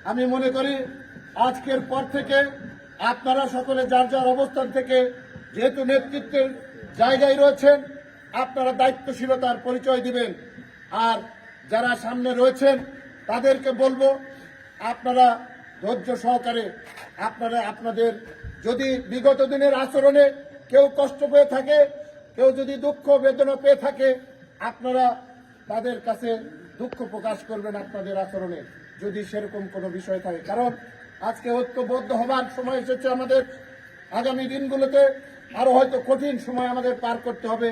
আমি মনে করি আজকের পর থেকে আপনারা সকলে যার যার অবস্থান থেকে যেহেতু নেতৃত্বের জায়গায় রয়েছেন, আপনারা দায়িত্বশীলতার পরিচয় দিবেন। আর যারা সামনে রয়েছেন তাদেরকে বলবো, আপনারা ধৈর্য সহকারে আপনাদের যদি বিগত দিনের আচরণে কেউ কষ্ট পেয়ে থাকে, কেউ যদি দুঃখ বেদনা পেয়ে থাকে, আপনারা তাদের কাছে দুঃখ প্রকাশ করবেন আপনাদের আচরণে, যদি সেরকম কোনো বিষয় থাকে। কারণ আজকে ঐক্যবদ্ধ হবার সময় এসেছে আমাদের। আগামী দিনগুলোতে আরো হয়তো কঠিন সময় আমাদের পার করতে হবে।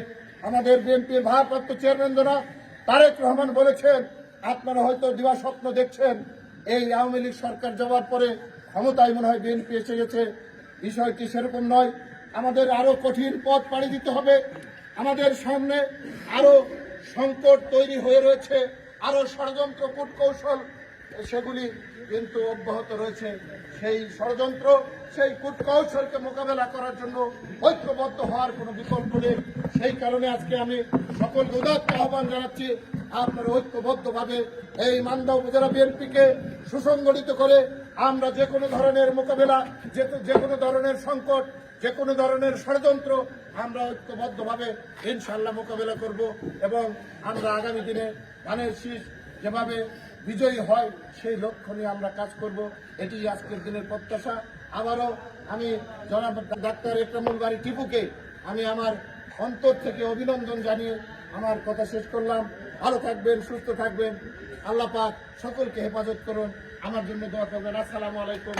আমাদের বিএনপির ভারপ্রাপ্ত চেয়ারম্যান জনাব তারেক রহমান বলেছেন, আপনারা হয়তো দিবা স্বপ্ন দেখছেন এই আওয়ামী লীগ সরকার যাওয়ার পরে ক্ষমতায় মনে হয় বিএনপি এসে গেছে। বিষয়টি সেরকম নয়। আমাদের আরো কঠিন পথ পাড়ি দিতে হবে। আমাদের সামনে আরো সংকট তৈরি হয়ে রয়েছে, আরো ষড়যন্ত্র কূটকৌশল সেগুলি কিন্তু অব্যাহত রয়েছে। সেই ষড়যন্ত্র, সেই কূটকৌশলকে মোকাবেলা করার জন্য ঐক্যবদ্ধ হওয়ার কোনো বিকল্প নেই। সেই কারণে আজকে আমি সকলকে উদাত্ত আহ্বান জানাচ্ছি, আপনারা ঐক্যবদ্ধভাবে এই মান্দা উপজেলা বিএনপিকে সুসংগঠিত করে আমরা যে কোনো ধরনের মোকাবেলা, যে কোনো ধরনের সংকট, যে কোনো ধরনের ষড়যন্ত্র আমরা ঐক্যবদ্ধভাবে ইনশাল্লাহ মোকাবেলা করব এবং আমরা আগামী দিনে ধানের শীষ যেভাবে বিজয়ী হয় সেই লক্ষ্য নিয়ে আমরা কাজ করব। এটি আজকের দিনের প্রত্যাশা। আবারও আমি জনাব ডাক্তার একরামুল বারী টিপুকে আমি আমার অন্তর থেকে অভিনন্দন জানিয়ে আমার কথা শেষ করলাম। ভালো থাকবেন, সুস্থ থাকবেন। আল্লাহ পাক সকলকে হেফাজত করুন। আমার জন্য দোয়া করবেন। আসসালামু আলাইকুম।